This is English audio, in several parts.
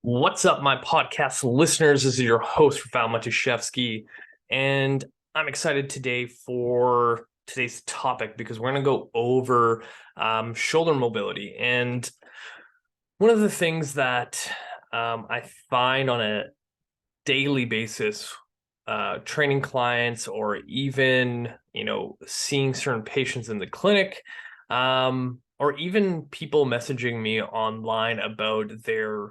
What's up, my podcast listeners? This is your host, Val Matuszewski, and I'm excited today for today's topic because we're going to go over shoulder mobility. And one of the things that I find on a daily basis, training clients or even seeing certain patients in the clinic, or even people messaging me online about their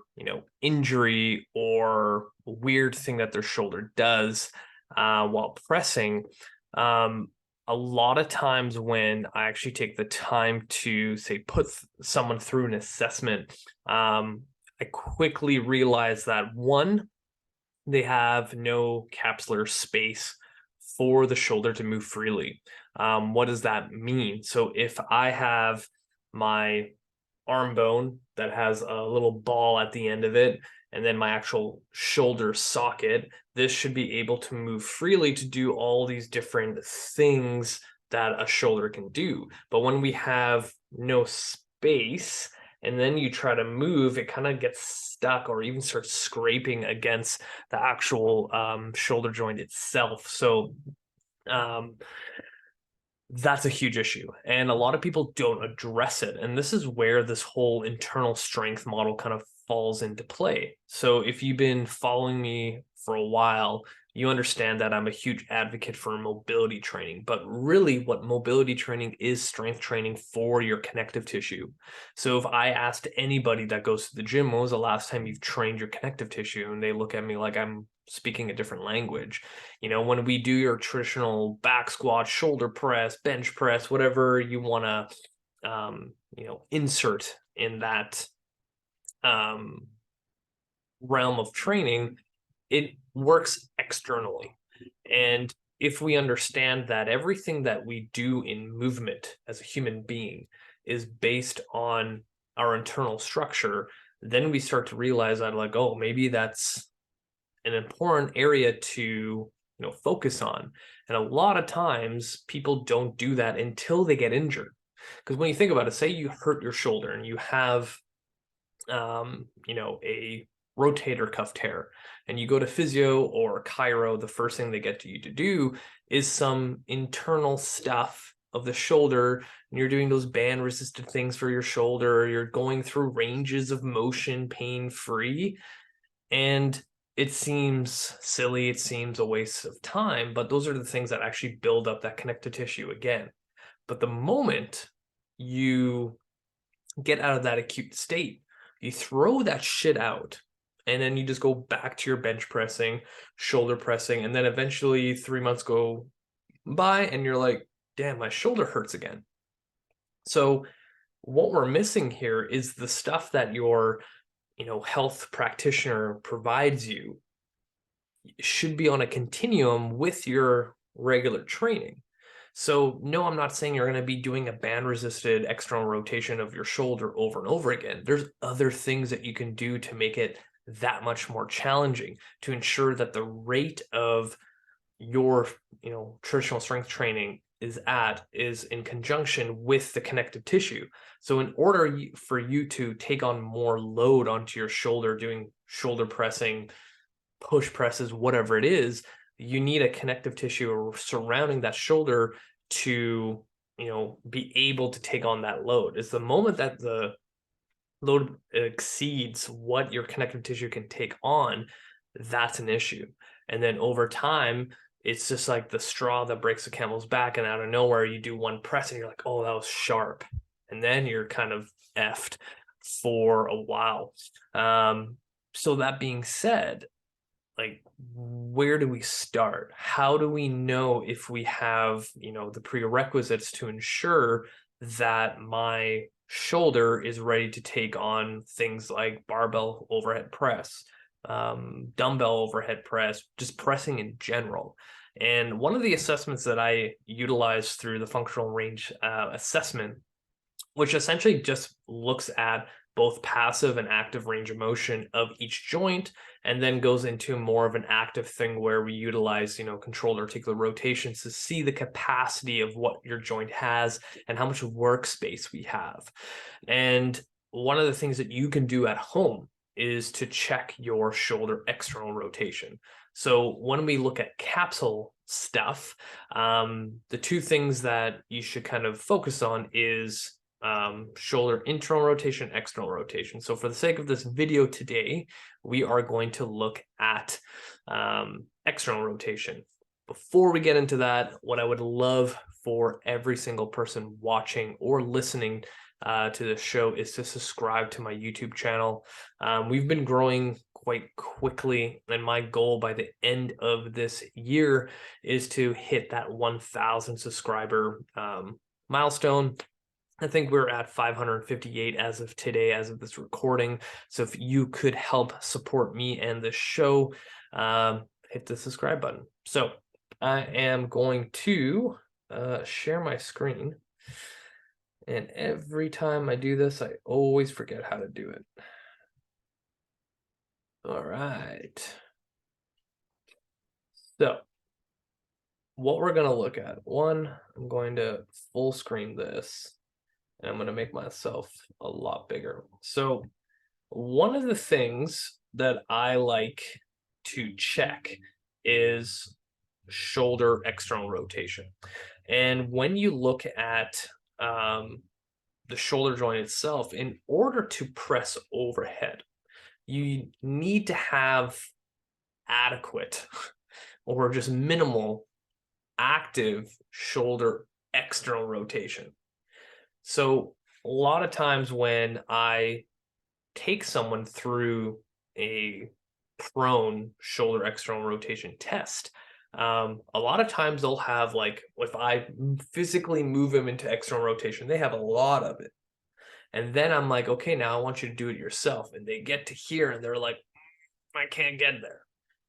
injury or weird thing that their shoulder does while pressing. um, a lot of times when I actually take the time to say put someone through an assessment, I quickly realize that one, they have no capsular space for the shoulder to move freely. What does that mean? So if I have my arm bone that has a little ball at the end of it, and then my actual shoulder socket, this should be able to move freely to do all these different things that a shoulder can do. But when we have no space, and then you try to move, it kind of gets stuck or even starts scraping against the actual shoulder joint itself. So um, that's a huge issue. And a lot of people don't address it. And this is where this whole internal strength model kind of falls into play. So if you've been following me for a while, you understand that I'm a huge advocate for mobility training. But really, what mobility training is strength training for your connective tissue. So if I asked anybody that goes to the gym, when was the last time you've trained your connective tissue? And they look at me like I'm speaking a different language. When we do your traditional back squat, shoulder press, bench press, whatever you want to, insert in that um, realm of training, it works externally. And if we understand that everything that we do in movement as a human being is based on our internal structure, then we start to realize that, like, oh, maybe that's an important area to focus on. And a lot of times people don't do that until they get injured. Because when you think about it, say you hurt your shoulder and you have a rotator cuff tear, and you go to physio or chiro, the first thing they get to you to do is some internal stuff of the shoulder, and you're doing those band resisted things for your shoulder, you're going through ranges of motion pain free, and it seems silly, it seems a waste of time, but those are the things that actually build up that connective tissue again. But the moment you get out of that acute state, you throw that shit out, and then you just go back to your bench pressing, shoulder pressing, and then eventually 3 months go by and you're like, damn, my shoulder hurts again. So what we're missing here is the stuff that your health practitioner provides you should be on a continuum with your regular training. So no, I'm not saying you're going to be doing a band resisted external rotation of your shoulder over and over again. There's other things that you can do to make it that much more challenging, to ensure that the rate of your traditional strength training is in conjunction with the connective tissue. So in order for you to take on more load onto your shoulder, doing shoulder pressing, push presses, whatever it is, you need a connective tissue surrounding that shoulder to be able to take on that load. It's the moment that the load exceeds what your connective tissue can take on, that's an issue. And then over time, it's just like the straw that breaks the camel's back, and out of nowhere you do one press and you're like, oh, that was sharp, and then you're kind of effed for a while. So that being said, like, where do we start? How do we know if we have the prerequisites to ensure that my shoulder is ready to take on things like barbell overhead press, dumbbell overhead press, just pressing in general? And one of the assessments that I utilize through the functional range assessment, which essentially just looks at both passive and active range of motion of each joint, and then goes into more of an active thing where we utilize controlled articular rotations to see the capacity of what your joint has and how much workspace we have. And one of the things that you can do at home is to check your shoulder external rotation. So when we look at capsule stuff, the two things that you should kind of focus on is shoulder internal rotation, external rotation. So for the sake of this video today, we are going to look at external rotation. Before we get into that, what I would love for every single person watching or listening to this show is to subscribe to my YouTube channel. We've been growing quite quickly, and my goal by the end of this year is to hit that 1,000 subscriber milestone. I think we're at 558 as of today, as of this recording. So if you could help support me and the show, hit the subscribe button. So I am going to share my screen. And every time I do this, I always forget how to do it. All right. So what we're going to look at, one, I'm going to full screen this. And I'm going to make myself a lot bigger. So one of the things that I like to check is shoulder external rotation. And when you look at the shoulder joint itself, in order to press overhead, you need to have adequate or just minimal active shoulder external rotation. So a lot of times when I take someone through a prone shoulder external rotation test, a lot of times they'll have, like, if I physically move them into external rotation, they have a lot of it. And then I'm like, okay, now I want you to do it yourself. And they get to here and they're like, I can't get there.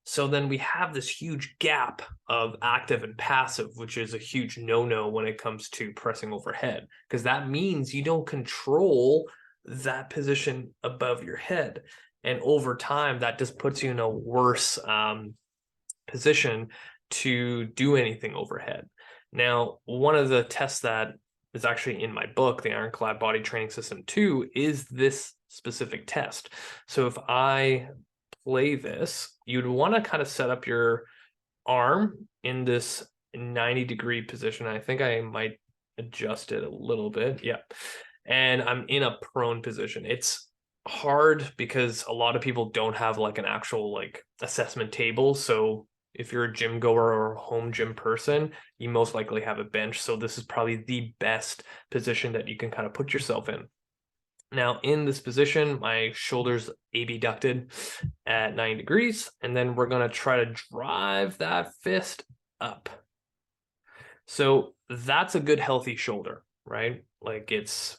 So then we have this huge gap of active and passive, which is a huge no-no when it comes to pressing overhead, because that means you don't control that position above your head. And over time, that just puts you in a worse position to do anything overhead. Now, one of the tests that is actually in my book, the Ironclad Body Training System 2, is this specific test. So if I play this, you'd want to kind of set up your arm in this 90-degree position. I think I might adjust it a little bit. Yeah. And I'm in a prone position. It's hard because a lot of people don't have like an actual like assessment table. So if you're a gym goer or a home gym person, you most likely have a bench. So this is probably the best position that you can kind of put yourself in. Now, in this position, my shoulders abducted at 90 degrees, and then we're going to try to drive that fist up. So that's a good healthy shoulder, right? Like it's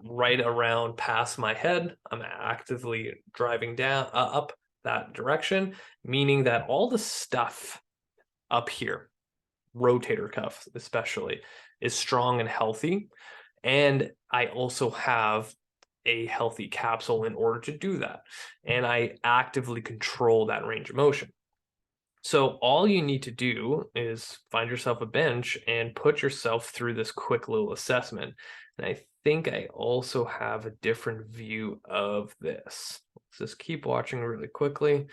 right around past my head. I'm actively driving down up that direction, meaning that all the stuff up here, rotator cuff especially, is strong and healthy. And I also have a healthy capsule in order to do that. And I actively control that range of motion. So all you need to do is find yourself a bench and put yourself through this quick little assessment. And I think I also have a different view of this. Let's just keep watching really quickly.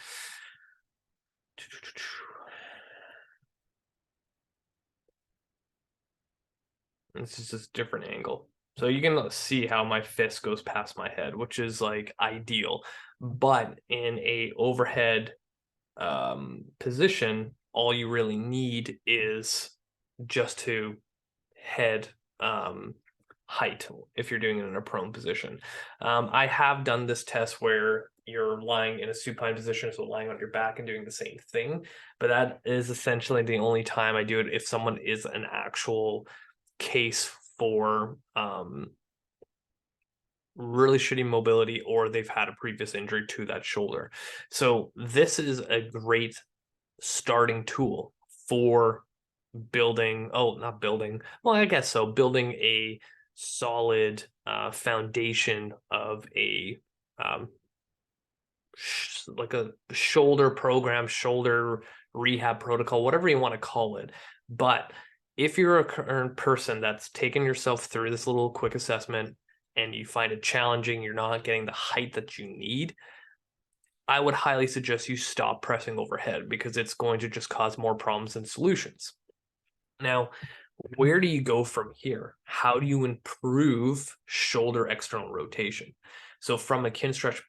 This is just a different angle. So you can see how my fist goes past my head, which is like ideal. But in a overhead position, all you really need is just to head height if you're doing it in a prone position. I have done this test where you're lying in a supine position, so lying on your back and doing the same thing. But that is essentially the only time I do it if someone is an actual case for really shitty mobility or they've had a previous injury to that shoulder. So this is a great starting tool for building, not building, well, I guess so, building a solid foundation of a like a shoulder program, shoulder rehab protocol, whatever you want to call it. But if you're a current person that's taken yourself through this little quick assessment and you find it challenging, you're not getting the height that you need, I would highly suggest you stop pressing overhead because it's going to just cause more problems than solutions. Now, where do you go from here? How do you improve shoulder external rotation? So from a Kinstretch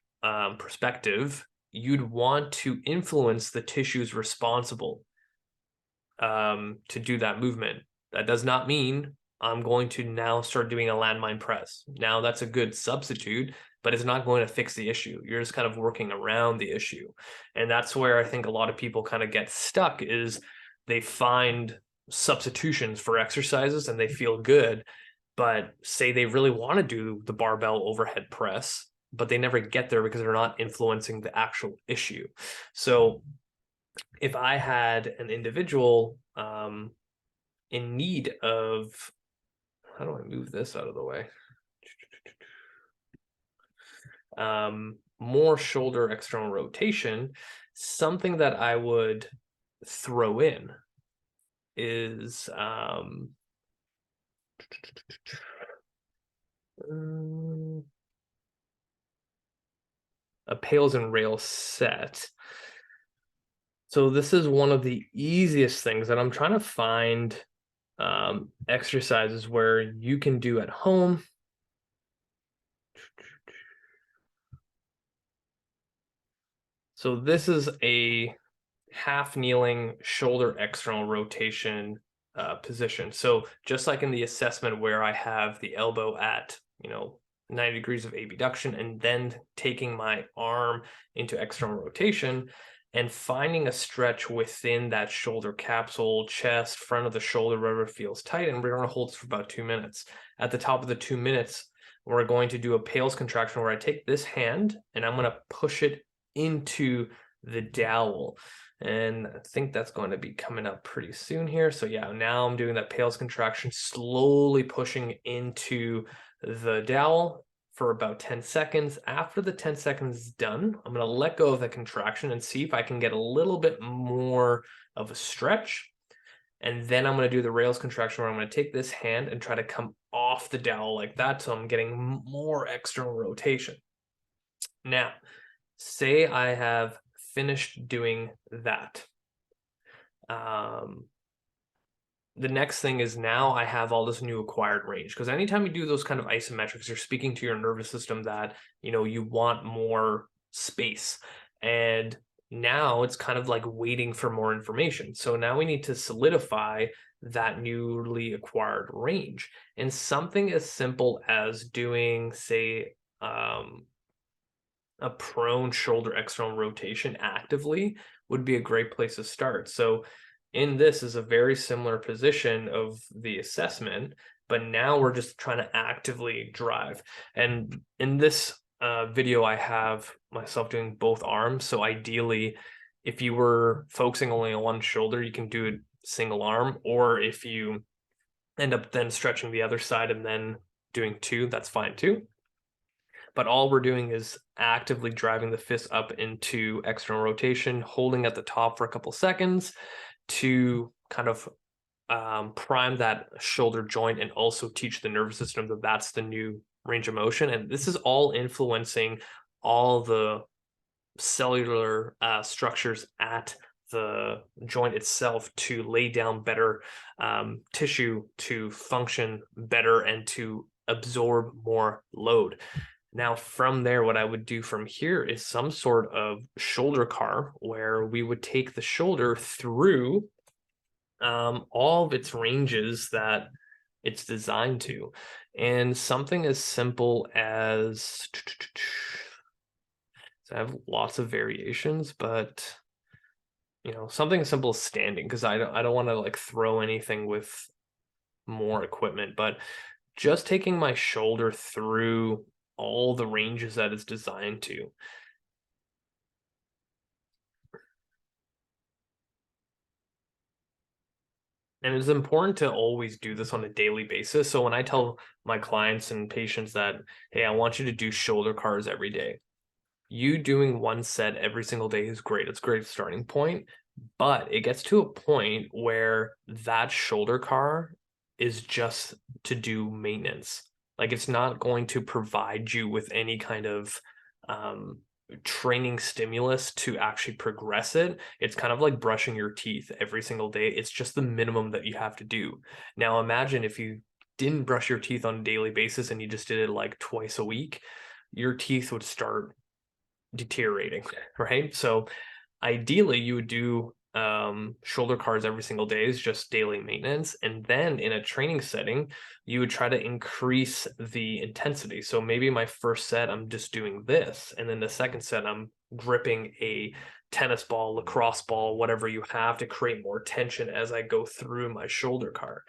perspective, you'd want to influence the tissues responsible to do that movement. That does not mean I'm going to now start doing a landmine press. Now that's a good substitute, but it's not going to fix the issue. You're just kind of working around the issue. And that's where I think a lot of people kind of get stuck is they find substitutions for exercises and they feel good, but say they really want to do the barbell overhead press, but they never get there because they're not influencing the actual issue. So if I had an individual in need of, how do I move this out of the way? More shoulder external rotation, something that I would throw in is a pails and rails set. So this is one of the easiest things that I'm trying to find exercises where you can do at home. So this is a half kneeling shoulder external rotation position. So just like in the assessment where I have the elbow at, 90 degrees of abduction and then taking my arm into external rotation and finding a stretch within that shoulder capsule, chest, front of the shoulder, wherever it feels tight. And we're going to hold this for about 2 minutes. At the top of the 2 minutes, we're going to do a Pales contraction where I take this hand and I'm going to push it into the dowel. And I think that's going to be coming up pretty soon here. So yeah, now I'm doing that Pales contraction, slowly pushing into the dowel for about 10 seconds. After the 10 seconds is done, I'm going to let go of the contraction and see if I can get a little bit more of a stretch. And then I'm going to do the rails contraction where I'm going to take this hand and try to come off the dowel like that. So I'm getting more external rotation. Now, say I have finished doing that. The next thing is now I have all this new acquired range, because anytime you do those kind of isometrics, you're speaking to your nervous system that, you want more space. And now it's kind of like waiting for more information. So now we need to solidify that newly acquired range. And something as simple as doing, say, a prone shoulder external rotation actively would be a great place to start. So in this is a very similar position of the assessment, but now we're just trying to actively drive. And in this video, I have myself doing both arms. So ideally, if you were focusing only on one shoulder, you can do it single arm, or if you end up then stretching the other side and then doing two, that's fine too. But all we're doing is actively driving the fist up into external rotation, holding at the top for a couple seconds to kind of prime that shoulder joint and also teach the nervous system that that's the new range of motion. And this is all influencing all the cellular structures at the joint itself to lay down better tissue to function better and to absorb more load. Now, from there, what I would do from here is some sort of shoulder car where we would take the shoulder through all of its ranges that it's designed to. And something as simple as, so I have lots of variations, but something as simple as standing, because I don't want to like throw anything with more equipment, but just taking my shoulder through all the ranges that it's designed to. And it's important to always do this on a daily basis. So when I tell my clients and patients that, hey, I want you to do shoulder cars every day, you doing one set every single day is great. It's a great starting point, but it gets to a point where that shoulder car is just to do maintenance. Like it's not going to provide you with any kind of um, training stimulus to actually progress it. It's kind of like brushing your teeth every single day. It's just the minimum that you have to do. Now imagine if you didn't brush your teeth on a daily basis and you just did it like twice a week, your teeth would start deteriorating, right? So ideally you would do shoulder cards every single day is just daily maintenance, and then in a training setting you would try to increase the intensity. So maybe my first set I'm just doing this, and then the second set I'm gripping a tennis ball, lacrosse ball, whatever you have, to create more tension as I go through my shoulder card.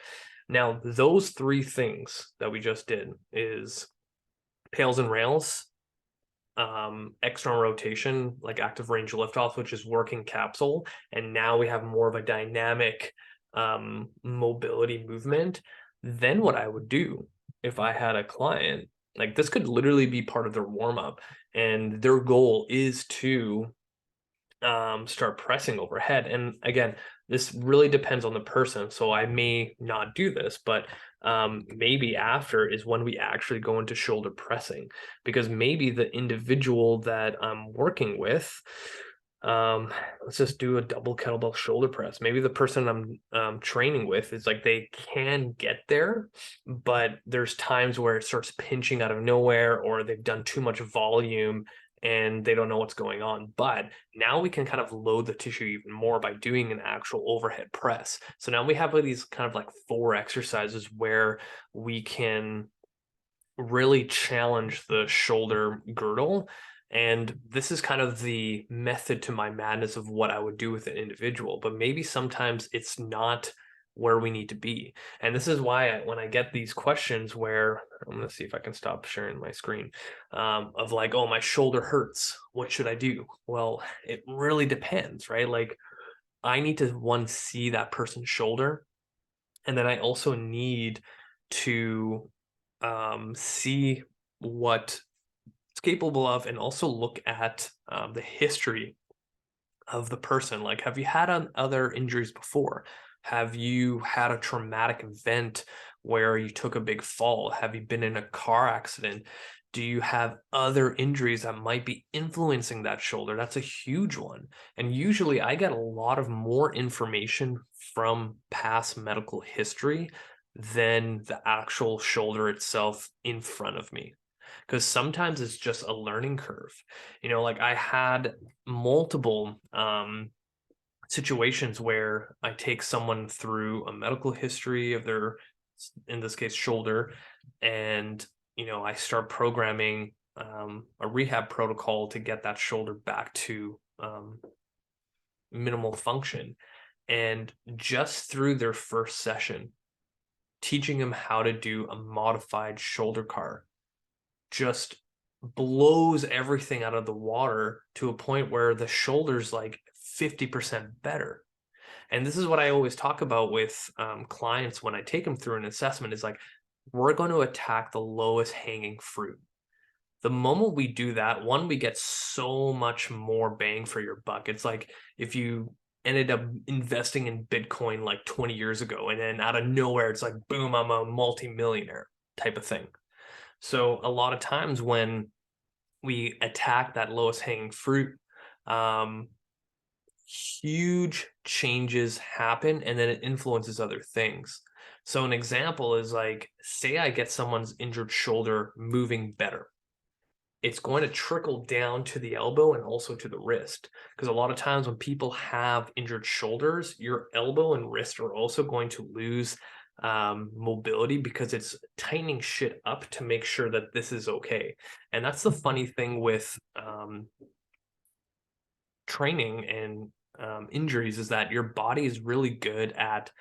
Now those three things that we just did is pails and rails, external rotation, like active range liftoff, which is working capsule. And now we have more of a dynamic mobility movement. Then what I would do if I had a client, like this could literally be part of their warm up, and their goal is to start pressing overhead. And again, this really depends on the person. So I may not do this, but maybe after is when we actually go into shoulder pressing, because maybe the individual that I'm working with, let's just do a double kettlebell shoulder press. Maybe the person I'm training with is like they can get there, but there's times where it starts pinching out of nowhere, or they've done too much volume and they don't know what's going on. But now we can kind of load the tissue even more by doing an actual overhead press. So now we have these kind of like 4 exercises where we can really challenge the shoulder girdle. And this is kind of the method to my madness of what I would do with an individual. But maybe sometimes it's not where we need to be. And this is why when I get these questions where I'm going to see if I can stop sharing my screen, of like, oh, my shoulder hurts, what should I do? Well, it really depends, right? Like I need to one, see that person's shoulder. And then I also need to see what it's capable of, and also look at the history of the person. Like, have you had other injuries before? Have you had a traumatic event where you took a big fall? Have you been in a car accident? Do you have other injuries that might be influencing that shoulder? That's a huge one. And usually I get a lot of more information from past medical history than the actual shoulder itself in front of me. Because sometimes it's just a learning curve. Like I had multiple situations where I take someone through a medical history of their, in this case, shoulder, and I start programming a rehab protocol to get that shoulder back to minimal function. And just through their first session, teaching them how to do a modified shoulder car just blows everything out of the water to a point where the shoulder's like 50% better. And this is what I always talk about with clients when I take them through an assessment is like, we're going to attack the lowest hanging fruit. The moment we do that, one, we get so much more bang for your buck. It's like if you ended up investing in Bitcoin like 20 years ago, and then out of nowhere, it's like, boom, I'm a multimillionaire type of thing. So a lot of times when we attack that lowest hanging fruit, um, huge changes happen, and then it influences other things. So an example is like, say I get someone's injured shoulder moving better. It's going to trickle down to the elbow and also to the wrist. Because a lot of times when people have injured shoulders, your elbow and wrist are also going to lose mobility, because it's tightening shit up to make sure that this is okay. And that's the funny thing with training and injuries, is that your body is really good at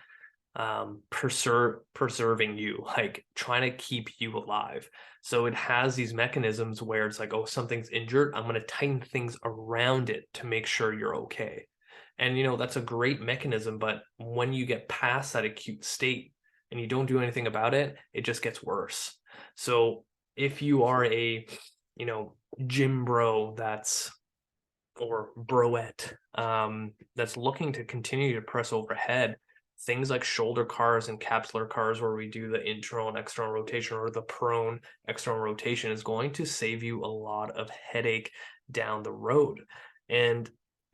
preserving you, like trying to keep you alive. So it has these mechanisms where it's like, oh, something's injured, I'm going to tighten things around it to make sure you're okay. And that's a great mechanism, but when you get past that acute state and you don't do anything about it, it just gets worse. So if you are a gym bro that's, or broette, that's looking to continue to press overhead, things like shoulder cars and capsular cars where we do the internal and external rotation, or the prone external rotation, is going to save you a lot of headache down the road. And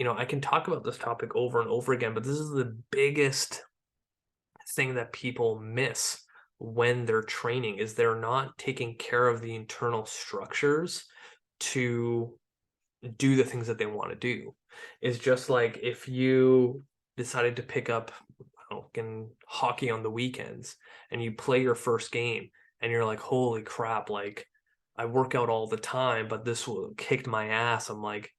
I can talk about this topic over and over again, but this is the biggest thing that people miss when they're training, is they're not taking care of the internal structures to do the things that they want to do. It's just like if you decided to pick up in hockey on the weekends and you play your first game and you're like, holy crap, like I work out all the time, but this kicked my ass. I'm like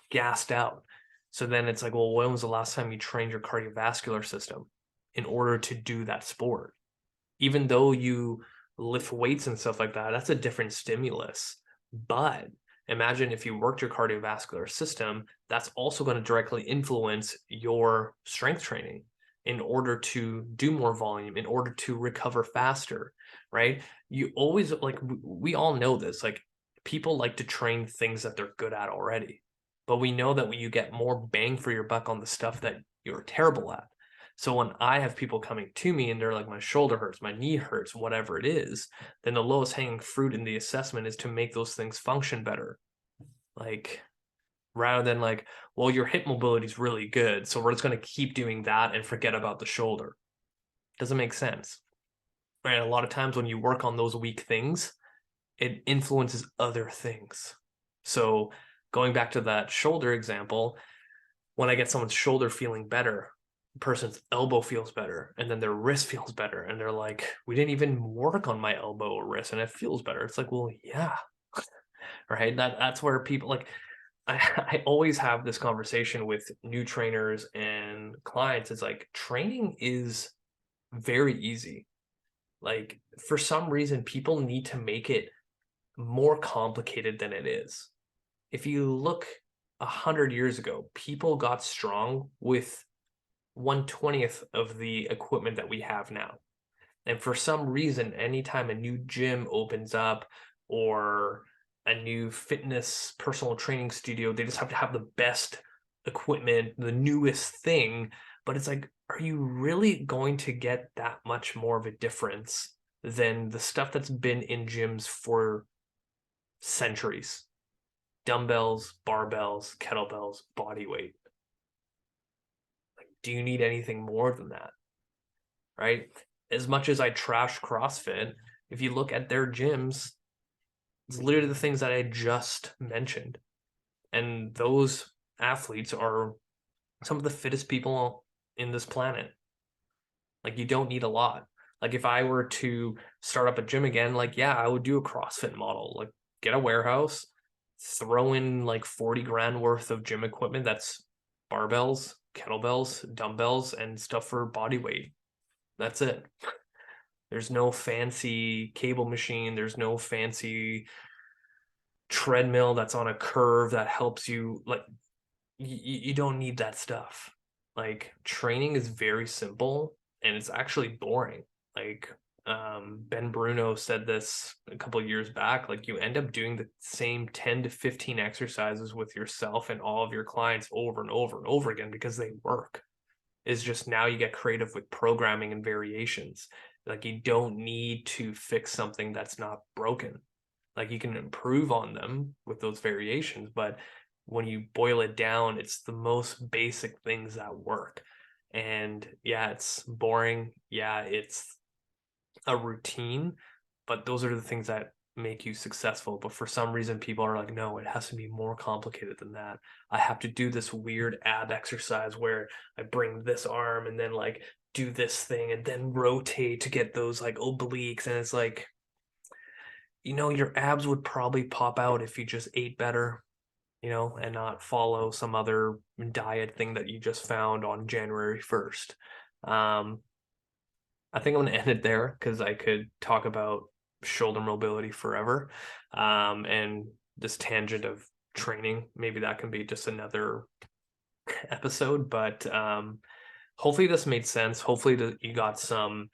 gassed out. So then it's like, well, when was the last time you trained your cardiovascular system in order to do that sport? Even though you lift weights and stuff like that, that's a different stimulus. But imagine if you worked your cardiovascular system, that's also going to directly influence your strength training in order to do more volume, in order to recover faster, right? You always, like, we all know this, like people like to train things that they're good at already. But we know that you get more bang for your buck on the stuff that you're terrible at. So when I have people coming to me and they're like, my shoulder hurts, my knee hurts, whatever it is, then the lowest hanging fruit in the assessment is to make those things function better. Like, rather than like, well, your hip mobility is really good, so we're just going to keep doing that and forget about the shoulder. Doesn't make sense. Right? A lot of times when you work on those weak things, it influences other things. So going back to that shoulder example, when I get someone's shoulder feeling better, the person's elbow feels better, and then their wrist feels better, and they're like, we didn't even work on my elbow or wrist and it feels better. It's like, well, yeah. Right. That's where people like, I always have this conversation with new trainers and clients. It's like, training is very easy. Like, for some reason, people need to make it more complicated than it is. If you look 100 years ago, people got strong with 1/20th of the equipment that we have now. And for some reason, anytime a new gym opens up or a new fitness personal training studio, they just have to have the best equipment, the newest thing. But it's like, are you really going to get that much more of a difference than the stuff that's been in gyms for centuries? Dumbbells, barbells, kettlebells, body weight. Like, do you need anything more than that? Right? As much as I trash CrossFit, if you look at their gyms, it's literally the things that I just mentioned. And those athletes are some of the fittest people in this planet. Like, you don't need a lot. Like, if I were to start up a gym again, like, yeah, I would do a CrossFit model. Like, get a warehouse, throw in like 40 grand worth of gym equipment that's barbells, kettlebells, dumbbells, and stuff for body weight. That's it. There's no fancy cable machine. There's no fancy treadmill that's on a curve that helps you. Like, you don't need that stuff. Like, training is very simple and it's actually boring. Like, Ben Bruno said this a couple of years back, like, you end up doing the same 10 to 15 exercises with yourself and all of your clients over and over and over again because they work. Is just now you get creative with programming and variations. Like, you don't need to fix something that's not broken. Like, you can improve on them with those variations, but when you boil it down, it's the most basic things that work. And yeah, it's boring. Yeah, it's a routine, but those are the things that make you successful. But for some reason, people are like, no, it has to be more complicated than that. I have to do this weird ab exercise where I bring this arm and then like do this thing and then rotate to get those like obliques. And it's like, your abs would probably pop out if you just ate better, and not follow some other diet thing that you just found on January 1st. I think I'm going to end it there because I could talk about shoulder mobility forever. And this tangent of training, maybe that can be just another episode, but hopefully this made sense. Hopefully you got some,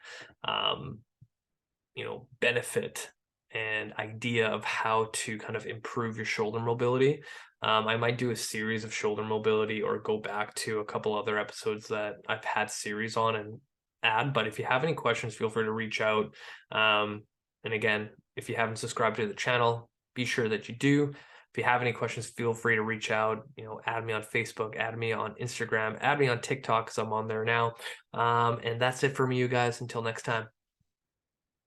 benefit and idea of how to kind of improve your shoulder mobility. I might do a series of shoulder mobility or go back to a couple other episodes that I've had series on and add. But if you have any questions, feel free to reach out. And again, if you haven't subscribed to the channel, be sure that you do. If you have any questions, feel free to reach out. Add me on Facebook, add me on Instagram, add me on TikTok because I'm on there now. And that's it for me, you guys. Until next time.